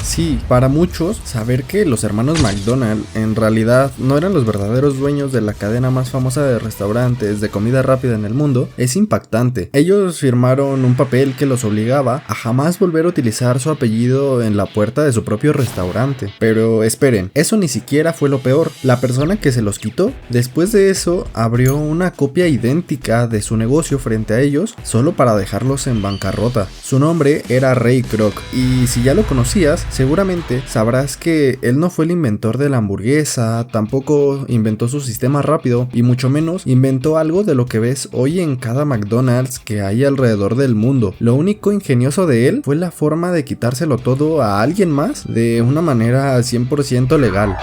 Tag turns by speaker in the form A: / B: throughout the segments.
A: Sí, para muchos, saber que los hermanos McDonald en realidad no eran los verdaderos dueños de la cadena más famosa de restaurantes de comida rápida en el mundo es impactante. Ellos firmaron un papel que los obligaba a jamás volver a utilizar su apellido en la puerta de su propio restaurante. Pero esperen, eso ni siquiera fue lo peor. La persona que se los quitó, después de eso, abrió una copia idéntica de su negocio frente a ellos solo para dejarlos en bancarrota. Su nombre era Ray Kroc, y si ya lo conocías, seguramente sabrás que él no fue el inventor de la hamburguesa, tampoco inventó su sistema rápido y mucho menos inventó algo de lo que ves hoy en cada McDonald's que hay alrededor del mundo. Lo único ingenioso de él fue la forma de quitárselo todo a alguien más de una manera 100% legal.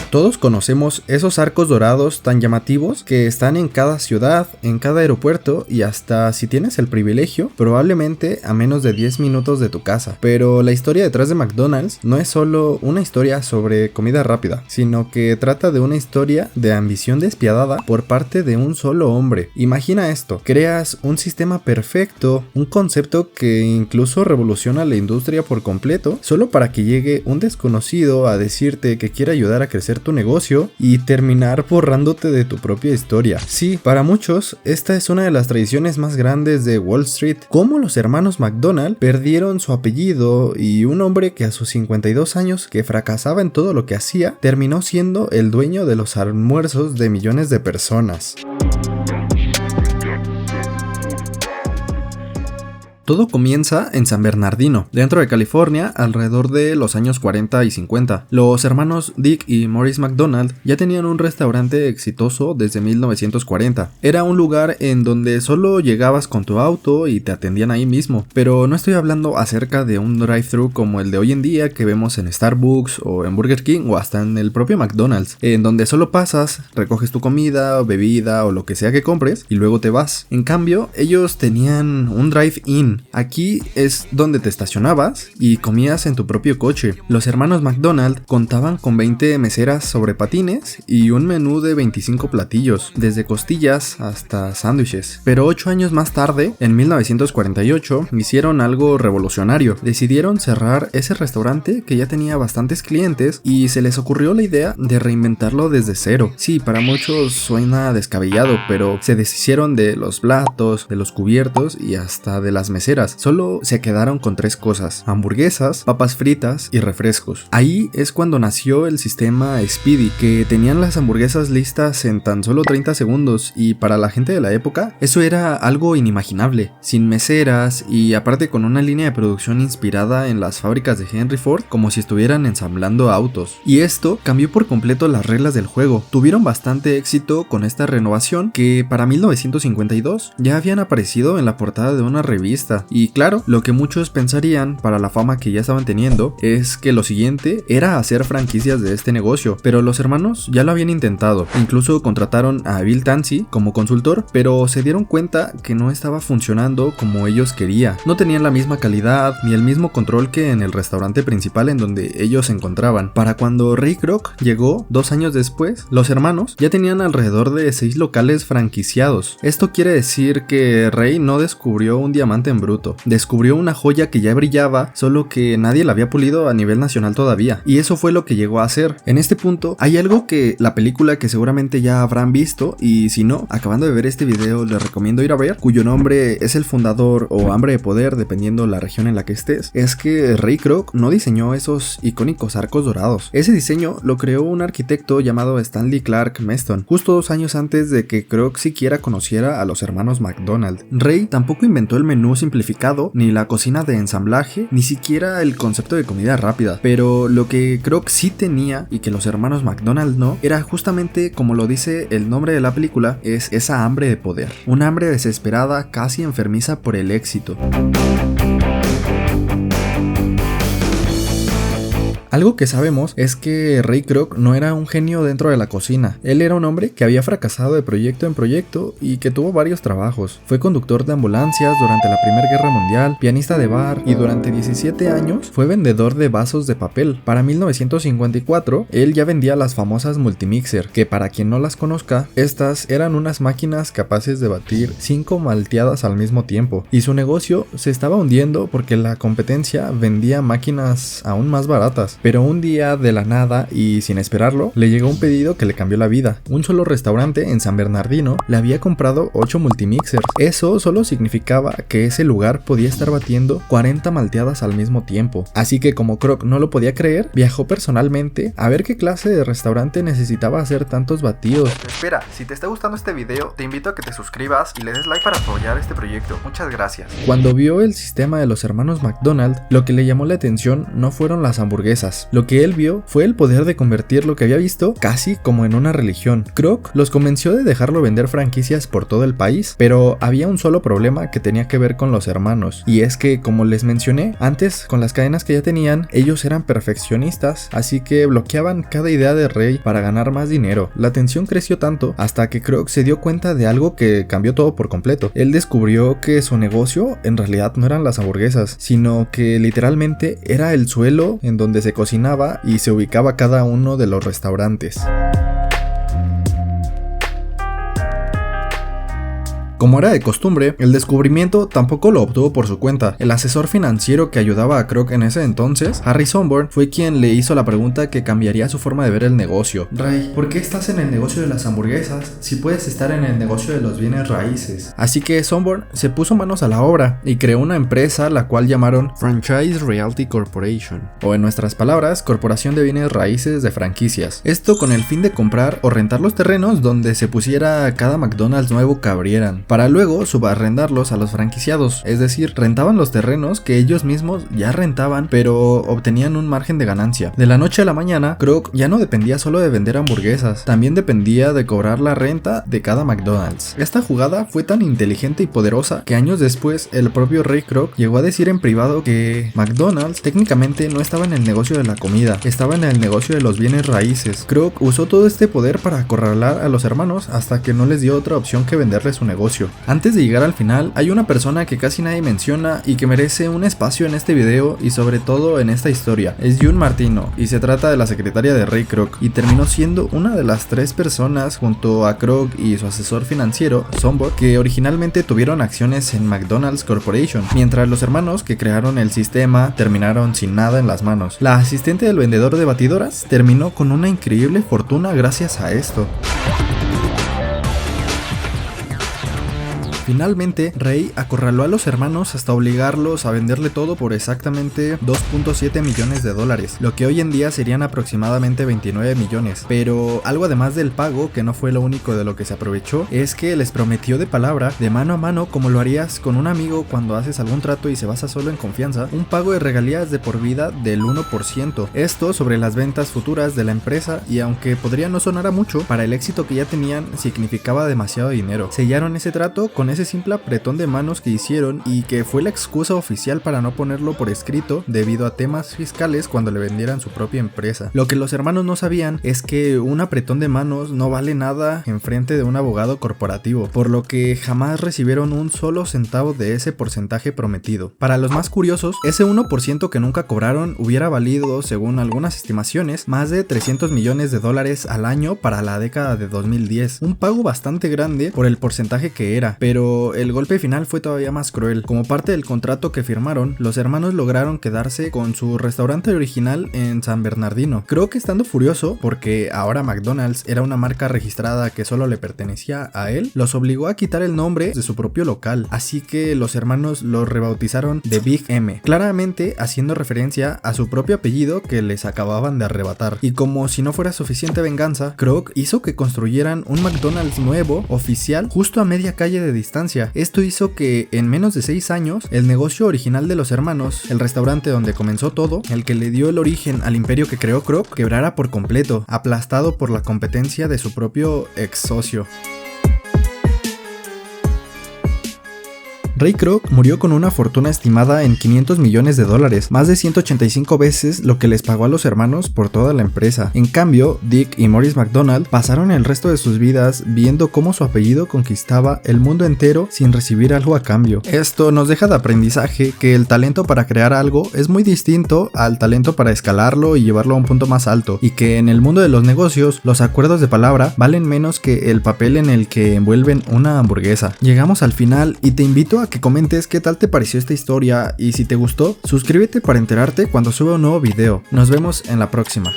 A: Todos conocemos esos arcos dorados tan llamativos que están en cada ciudad, en cada aeropuerto y hasta, si tienes el privilegio, probablemente a menos de 10 minutos de tu casa. Pero la historia detrás de McDonald's no es solo una historia sobre comida rápida, sino que trata de una historia de ambición despiadada por parte de un solo hombre. Imagina esto, creas un sistema perfecto, un concepto que incluso revoluciona la industria por completo, solo para que llegue un desconocido a decirte que quiere ayudar a crecer tu negocio y terminar borrándote de tu propia historia. Sí, para muchos, esta es una de las tradiciones más grandes de Wall Street, cómo los hermanos McDonald perdieron su apellido y un hombre que a sus 52 años, que fracasaba en todo lo que hacía, terminó siendo el dueño de los almuerzos de millones de personas. Todo comienza en San Bernardino, dentro de California, alrededor de los años 40 y 50. Los hermanos Dick y Maurice McDonald ya tenían un restaurante exitoso desde 1940. Era un lugar en donde solo llegabas con tu auto y te atendían ahí mismo. Pero no estoy hablando acerca de un drive-thru como el de hoy en día que vemos en Starbucks o en Burger King o hasta en el propio McDonald's, en donde solo pasas, recoges tu comida, bebida o lo que sea que compres y luego te vas. En cambio, ellos tenían un drive-in. Aquí es donde te estacionabas y comías en tu propio coche. Los hermanos McDonald contaban con 20 meseras sobre patines y un menú de 25 platillos, desde costillas hasta sándwiches. Pero 8 años más tarde, en 1948, hicieron algo revolucionario. Decidieron cerrar ese restaurante que ya tenía bastantes clientes y se les ocurrió la idea de reinventarlo desde cero. Sí, para muchos suena descabellado, pero se deshicieron de los platos, de los cubiertos y hasta de las meseras. Solo se quedaron con 3 cosas: hamburguesas, papas fritas y refrescos. Ahí es cuando nació el sistema Speedy, que tenían las hamburguesas listas en tan solo 30 segundos y para la gente de la época eso era algo inimaginable, sin meseras y aparte con una línea de producción inspirada en las fábricas de Henry Ford, como si estuvieran ensamblando autos. Y esto cambió por completo las reglas del juego. Tuvieron bastante éxito con esta renovación que para 1952 ya habían aparecido en la portada de una revista. Y claro, lo que muchos pensarían para la fama que ya estaban teniendo es que lo siguiente era hacer franquicias de este negocio, pero los hermanos ya lo habían intentado. Incluso contrataron a Bill Tansey como consultor, pero se dieron cuenta que no estaba funcionando como ellos querían. No tenían la misma calidad ni el mismo control que en el restaurante principal en donde ellos se encontraban. Para cuando Ray Kroc llegó 2 años después, los hermanos ya tenían alrededor de 6 locales franquiciados. Esto quiere decir que Ray no descubrió un diamante en bruto, descubrió una joya que ya brillaba, solo que nadie la había pulido a nivel nacional todavía, y eso fue lo que llegó a hacer. En este punto hay algo que la película que seguramente ya habrán visto, y si no, acabando de ver este video les recomiendo ir a ver, cuyo nombre es El Fundador o Hambre de Poder, dependiendo la región en la que estés. Es que Ray Kroc no diseñó esos icónicos arcos dorados. Ese diseño lo creó un arquitecto llamado Stanley Clark Meston, justo 2 años antes de que Kroc siquiera conociera a los hermanos McDonald. Ray tampoco inventó el menú simplificado, ni la cocina de ensamblaje, ni siquiera el concepto de comida rápida, pero lo que Kroc sí tenía y que los hermanos McDonald no, era justamente como lo dice el nombre de la película, es esa hambre de poder, una hambre desesperada, casi enfermiza por el éxito. Algo que sabemos es que Ray Kroc no era un genio dentro de la cocina. Él era un hombre que había fracasado de proyecto en proyecto y que tuvo varios trabajos. Fue conductor de ambulancias durante la Primera Guerra Mundial, pianista de bar y durante 17 años fue vendedor de vasos de papel. Para 1954, él ya vendía las famosas Multimixer, que para quien no las conozca, estas eran unas máquinas capaces de batir 5 malteadas al mismo tiempo. Y su negocio se estaba hundiendo porque la competencia vendía máquinas aún más baratas. Pero un día de la nada y sin esperarlo, le llegó un pedido que le cambió la vida. Un solo restaurante en San Bernardino le había comprado 8 Multimixers. Eso solo significaba que ese lugar podía estar batiendo 40 malteadas al mismo tiempo. Así que como Kroc no lo podía creer, viajó personalmente a ver qué clase de restaurante necesitaba hacer tantos batidos.
B: Espera, si te está gustando este video, te invito a que te suscribas y le des like para apoyar este proyecto. Muchas gracias.
A: Cuando vio el sistema de los hermanos McDonald, lo que le llamó la atención no fueron las hamburguesas. Lo que él vio fue el poder de convertir lo que había visto casi como en una religión. Kroc los convenció de dejarlo vender franquicias por todo el país, pero había un solo problema que tenía que ver con los hermanos, y es que, como les mencioné antes, con las cadenas que ya tenían, ellos eran perfeccionistas, así que bloqueaban cada idea de Ray para ganar más dinero. La tensión creció tanto hasta que Kroc se dio cuenta de algo que cambió todo por completo. Él descubrió que su negocio en realidad no eran las hamburguesas, sino que literalmente era el suelo en donde se cocinaba y se ubicaba cada uno de los restaurantes. Como era de costumbre, el descubrimiento tampoco lo obtuvo por su cuenta. El asesor financiero que ayudaba a Kroc en ese entonces, Harry Sonborn, fue quien le hizo la pregunta que cambiaría su forma de ver el negocio. Ray, ¿por qué estás en el negocio de las hamburguesas si puedes estar en el negocio de los bienes raíces? Así que Sonborn se puso manos a la obra y creó una empresa la cual llamaron Franchise Realty Corporation, o en nuestras palabras, Corporación de Bienes Raíces de Franquicias. Esto con el fin de comprar o rentar los terrenos donde se pusiera cada McDonald's nuevo que abrieran, para luego subarrendarlos a los franquiciados, es decir, rentaban los terrenos que ellos mismos ya rentaban, pero obtenían un margen de ganancia. De la noche a la mañana, Kroc ya no dependía solo de vender hamburguesas, también dependía de cobrar la renta de cada McDonald's. Esta jugada fue tan inteligente y poderosa que años después el propio Ray Kroc llegó a decir en privado que McDonald's técnicamente no estaba en el negocio de la comida, estaba en el negocio de los bienes raíces. Kroc usó todo este poder para acorralar a los hermanos hasta que no les dio otra opción que venderles su negocio. Antes de llegar al final, hay una persona que casi nadie menciona y que merece un espacio en este video y sobre todo en esta historia. Es June Martino y se trata de la secretaria de Ray Kroc, y terminó siendo una de las 3 personas junto a Kroc y su asesor financiero, Sonborn, que originalmente tuvieron acciones en McDonald's Corporation, mientras los hermanos que crearon el sistema terminaron sin nada en las manos. La asistente del vendedor de batidoras terminó con una increíble fortuna gracias a esto. Finalmente, Ray acorraló a los hermanos hasta obligarlos a venderle todo por exactamente 2.7 millones de dólares, lo que hoy en día serían aproximadamente 29 millones. Pero algo además del pago, que no fue lo único de lo que se aprovechó, es que les prometió de palabra, de mano a mano, como lo harías con un amigo cuando haces algún trato y se basa solo en confianza, un pago de regalías de por vida del 1%. Esto sobre las ventas futuras de la empresa, y aunque podría no sonar a mucho, para el éxito que ya tenían significaba demasiado dinero. Sellaron ese trato con ese simple apretón de manos que hicieron, y que fue la excusa oficial para no ponerlo por escrito debido a temas fiscales cuando le vendieran su propia empresa. Lo que los hermanos no sabían es que un apretón de manos no vale nada en frente de un abogado corporativo, por lo que jamás recibieron un solo centavo de ese porcentaje prometido. Para los más curiosos, ese 1% que nunca cobraron hubiera valido, según algunas estimaciones, más de 300 millones de dólares al año para la década de 2010, un pago bastante grande por el porcentaje que era, pero el golpe final fue todavía más cruel. Como parte del contrato que firmaron, los hermanos lograron quedarse con su restaurante original en San Bernardino. Creo que estando furioso, porque ahora McDonald's era una marca registrada que solo le pertenecía a él, los obligó a quitar el nombre de su propio local, así que los hermanos lo rebautizaron The Big M, claramente haciendo referencia a su propio apellido que les acababan de arrebatar. Y como si no fuera suficiente venganza, Kroc hizo que construyeran un McDonald's nuevo, oficial, justo a media calle de distancia. Esto hizo que en menos de 6 años el negocio original de los hermanos, el restaurante donde comenzó todo, el que le dio el origen al imperio que creó Kroc, quebrara por completo, aplastado por la competencia de su propio ex socio. Ray Kroc murió con una fortuna estimada en $500 millones, más de 185 veces lo que les pagó a los hermanos por toda la empresa. En cambio, Dick y Maurice McDonald pasaron el resto de sus vidas viendo cómo su apellido conquistaba el mundo entero sin recibir algo a cambio. Esto nos deja de aprendizaje que el talento para crear algo es muy distinto al talento para escalarlo y llevarlo a un punto más alto, y que en el mundo de los negocios los acuerdos de palabra valen menos que el papel en el que envuelven una hamburguesa. Llegamos al final y te invito a que comentes qué tal te pareció esta historia, y si te gustó, suscríbete para enterarte cuando suba un nuevo video. Nos vemos en la próxima.